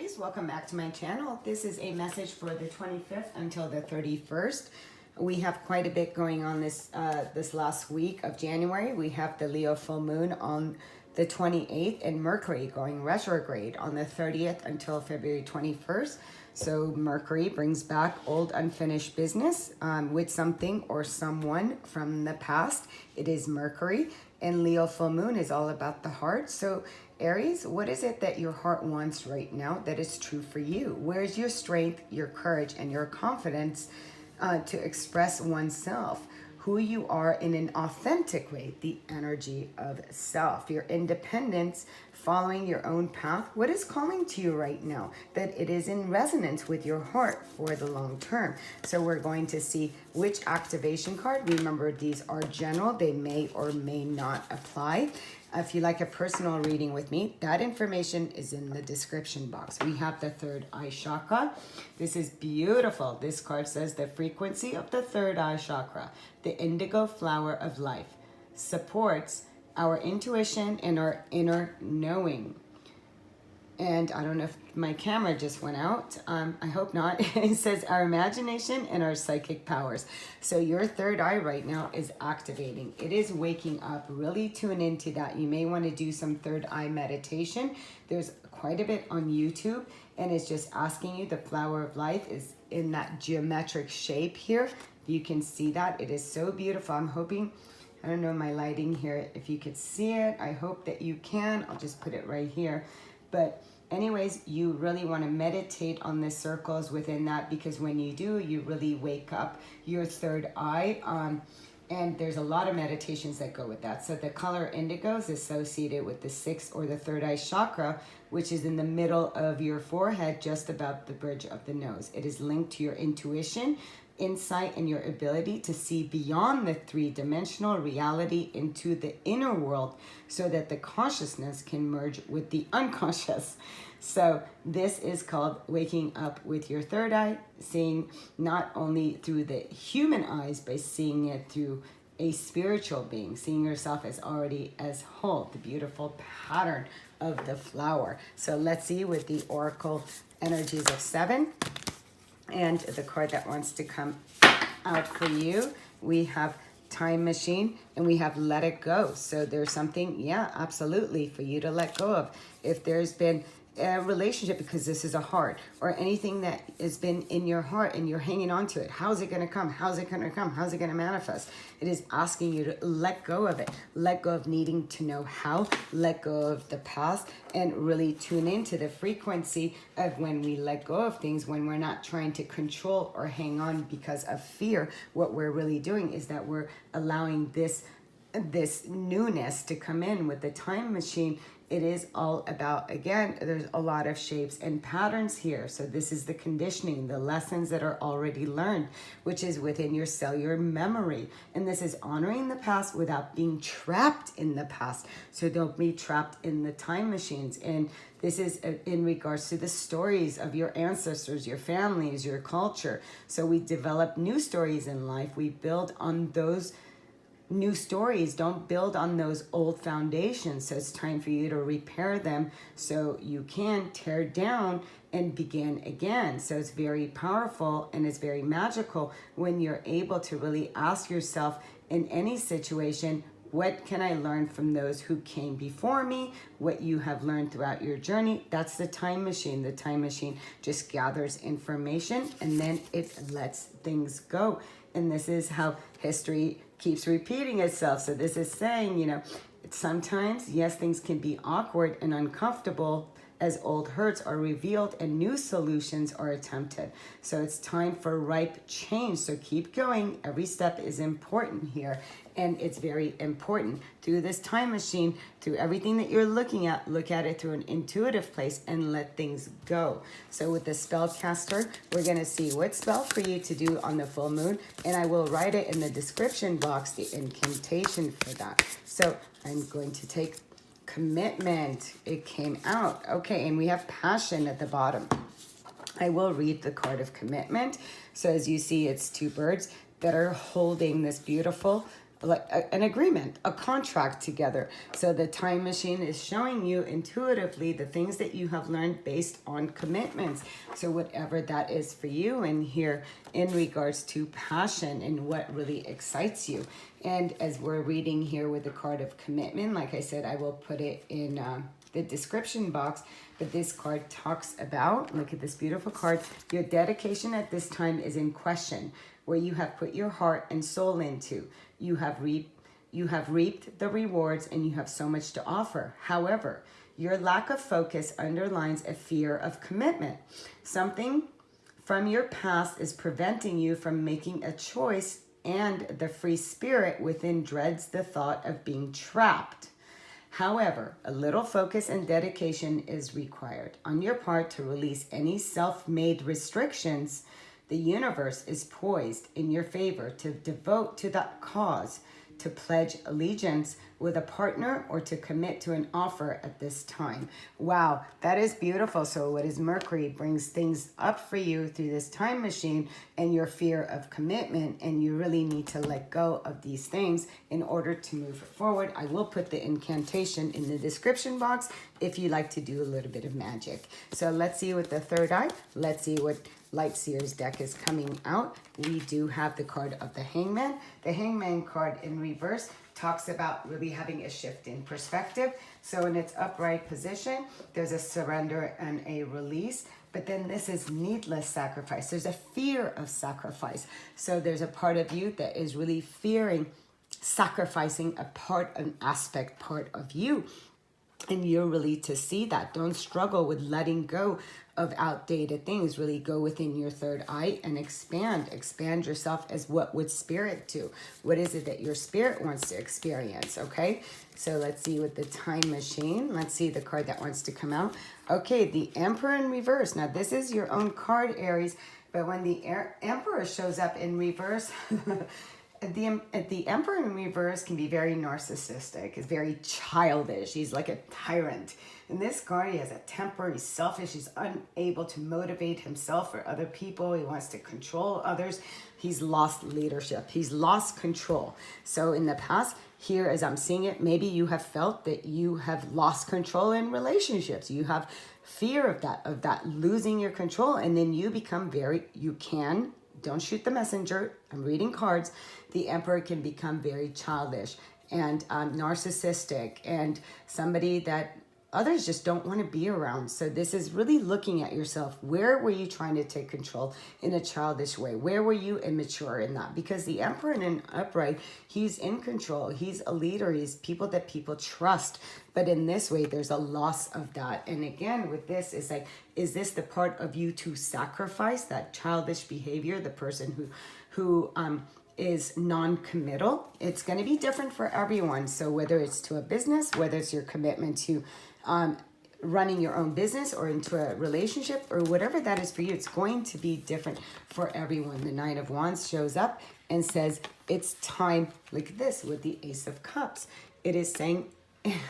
Aries, welcome back to my channel. This is a message for the 25th until the 31st. We have quite a bit going on this last week of January. We have the Leo full moon on the 28th and Mercury going retrograde on the 30th until February 21st. So Mercury brings back old unfinished business with something or someone from the past. It is Mercury, and Leo full moon is all about the heart. So Aries, what is it that your heart wants right now that is true for you? Where's your strength, your courage, and your confidence to express oneself? Who you are in an authentic way, the energy of self, your independence, following your own path. What is calling to you right now that it is in resonance with your heart for the long term? So we're going to see which activation card. Remember, these are general. They may or may not apply. If you like a personal reading with me, that information is in the description box. We have the third eye chakra. This is beautiful. This card says the frequency of the third eye chakra, the indigo flower of life, supports our intuition and our inner knowing. And I don't know if my camera just went out. I hope not. It says our imagination and our psychic powers. So your third eye right now is activating. It is waking up. Really tune into that. You may want to do some third eye meditation. There's quite a bit on YouTube, and it's just asking you. The flower of life is in that geometric shape here. You can see that. It is so beautiful. I'm hoping, I don't know my lighting here, if you could see it. I hope that you can. I'll just put it right here. But anyways, you really want to meditate on the circles within that, because when you do, you really wake up your third eye. And there's a lot of meditations that go with that. So the color indigo is associated with the sixth or the third eye chakra, which is in the middle of your forehead, just above the bridge of the nose. It is linked to your intuition, insight, and your ability to see beyond the three-dimensional reality into the inner world, so that the consciousness can merge with the unconscious. So this is called waking up with your third eye, seeing not only through the human eyes, but seeing it through a spiritual being, seeing yourself as already as whole, the beautiful pattern of the flower. So let's see with the oracle energies of 7. And the card that wants to come out for you, we have time machine and we have let it go. So there's something, yeah, absolutely, for you to let go of. If there's been a relationship, because this is a heart, or anything that has been in your heart and you're hanging on to it, how's it going to come? How's it going to come? How's it going to manifest? It is asking you to let go of it. Let go of needing to know how. Let go of the past and really tune into the frequency of when we let go of things, when we're not trying to control or hang on because of fear. What we're really doing is that we're allowing this newness to come in with the time machine. It is all about, again, there's a lot of shapes and patterns here. So this is the conditioning, the lessons that are already learned, which is within your cellular memory. And this is honoring the past without being trapped in the past. So don't be trapped in the time machines. And this is in regards to the stories of your ancestors, your families, your culture. So we develop new stories in life. We build on those new stories. Don't build on those old foundations. So it's time for you to repair them so you can tear down and begin again. So it's very powerful and it's very magical when you're able to really ask yourself in any situation, what can I learn from those who came before me? What you have learned throughout your journey. That's the time machine. The time machine just gathers information and then it lets things go. And this is how history keeps repeating itself. So this is saying, you know, sometimes, yes, things can be awkward and uncomfortable as old hurts are revealed and new solutions are attempted. So it's time for ripe change. So keep going. Every step is important here. And it's very important through this time machine, through everything that you're looking at, look at it through an intuitive place and let things go. So with the spellcaster, we're going to see what spell for you to do on the full moon. And I will write it in the description box, the incantation for that. So I'm going to take commitment. It came out. Okay, and we have passion at the bottom. I will read the card of commitment. So as you see, it's two birds that are holding this beautiful like an agreement, a contract together. So the time machine is showing you intuitively the things that you have learned based on commitments. So whatever that is for you, and here in regards to passion and what really excites you. And as we're reading here with the card of commitment, like I said, I will put it in the description box, but this card talks about, look at this beautiful card, your dedication at this time is in question, where you have put your heart and soul into. You have reaped the rewards, and you have so much to offer. However, your lack of focus underlines a fear of commitment. Something from your past is preventing you from making a choice, and the free spirit within dreads the thought of being trapped. However, a little focus and dedication is required on your part to release any self-made restrictions. The universe is poised in your favor to devote to that cause, to pledge allegiance with a partner, or to commit to an offer at this time. Wow, that is beautiful. So what is Mercury brings things up for you through this time machine and your fear of commitment, and you really need to let go of these things in order to move forward. I will put the incantation in the description box if you like to do a little bit of magic. So let's see what the third eye, let's see what Light Seer's deck is coming out. We do have the card of the Hangman. The Hangman card in reverse talks about really having a shift in perspective. So in its upright position, there's a surrender and a release. But then this is needless sacrifice. There's a fear of sacrifice. So there's a part of you that is really fearing sacrificing a part, an aspect part of you. And you're really to see that. Don't struggle with letting go of outdated things. Really go within your third eye and expand yourself. As what would spirit do? What is it that your spirit wants to experience? Okay, so let's see with the time machine. Let's see the card that wants to come out. Okay, the Emperor in reverse. Now this is your own card, Aries, but when the Emperor shows up in reverse the Emperor in reverse can be very narcissistic. Is very childish. He's like a tyrant. In this card, he has a temper. He's selfish. He's unable to motivate himself or other people. He wants to control others. He's lost leadership. He's lost control. So in the past, here as I'm seeing it, maybe you have felt that you have lost control in relationships. You have fear of that losing your control, and then you become don't shoot the messenger. I'm reading cards. The Emperor can become very childish and narcissistic, and somebody that others just don't want to be around. So this is really looking at yourself. Where were you trying to take control in a childish way? Where were you immature in that? Because the Emperor in an upright, he's in control. He's a leader. He's people that people trust. But in this way, there's a loss of that. And again, with this, it's like, is this the part of you to sacrifice that childish behavior? The person who is non-committal. It's going to be different for everyone. So whether it's to a business, whether it's your commitment to running your own business or into a relationship or whatever that is for you, it's going to be different for everyone. The Nine of Wands shows up and says, it's time. Look at this with the Ace of Cups. It is saying,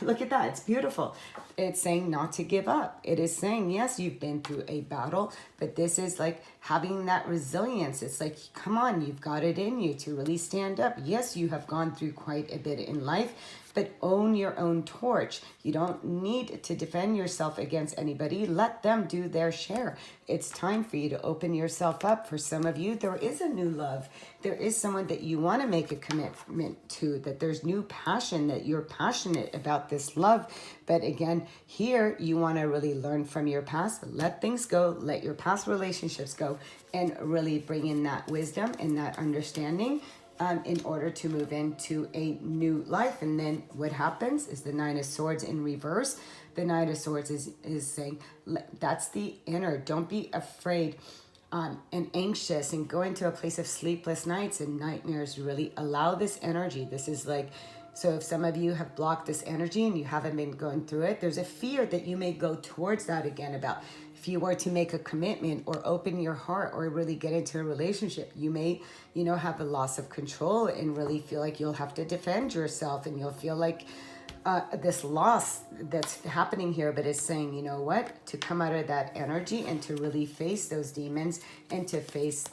look at that. It's beautiful. It's saying not to give up. It is saying, yes, you've been through a battle, but this is like having that resilience. It's like, come on, you've got it in you to really stand up. Yes, you have gone through quite a bit in life, but own your own torch. You don't need to defend yourself against anybody. Let them do their share. It's time for you to open yourself up. For some of you, there is a new love. There is someone that you want to make a commitment to, that there's new passion, that you're passionate about this love. But again, here you want to really learn from your past. Let things go. Let your past relationships go, and really bring in that wisdom and that understanding in order to move into a new life. And then what happens is the Nine of Swords in reverse. The Nine of Swords is saying, that's the inner. Don't be afraid and anxious and go into a place of sleepless nights and nightmares. Really allow this energy. This is like, so if some of you have blocked this energy and you haven't been going through it, there's a fear that you may go towards that again. About if you were to make a commitment or open your heart or really get into a relationship, you may, have a loss of control and really feel like you'll have to defend yourself, and you'll feel like this loss that's happening here. But it's saying, you know what, to come out of that energy and to really face those demons and to face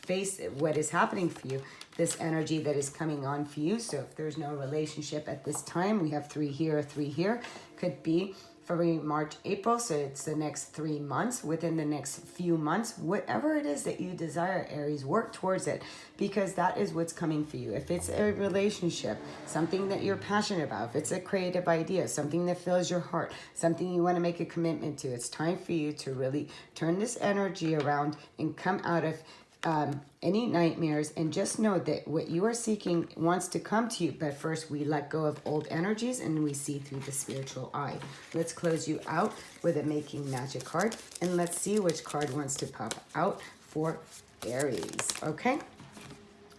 face what is happening for you, this energy that is coming on for you. So if there's no relationship at this time, we have 3 here, 3 here, could be February, March, April. So it's the next 3 months, within the next few months, whatever it is that you desire, Aries, work towards it, because that is what's coming for you. If it's a relationship, something that you're passionate about, if it's a creative idea, something that fills your heart, something you want to make a commitment to, it's time for you to really turn this energy around and come out of any nightmares, and just know that what you are seeking wants to come to you. But first, we let go of old energies and we see through the spiritual eye. Let's close you out with a Making Magic card, and let's see which card wants to pop out for Aries. Okay,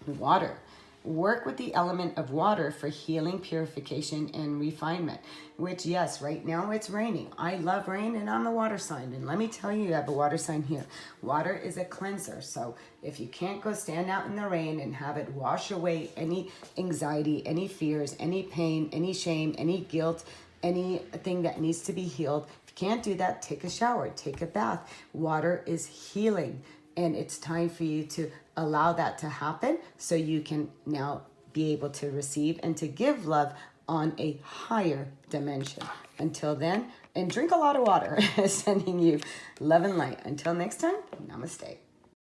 water. Work with the element of water for healing, purification, and refinement. Which, yes, right now it's raining. I love rain, and I'm a water sign. And let me tell you, you have a water sign here. Water is a cleanser. So if you can't go stand out in the rain and have it wash away any anxiety, any fears, any pain, any shame, any guilt, anything that needs to be healed, if you can't do that, take a shower, take a bath. Water is healing. And it's time for you to allow that to happen so you can now be able to receive and to give love on a higher dimension. Until then, and drink a lot of water, sending you love and light. Until next time, namaste.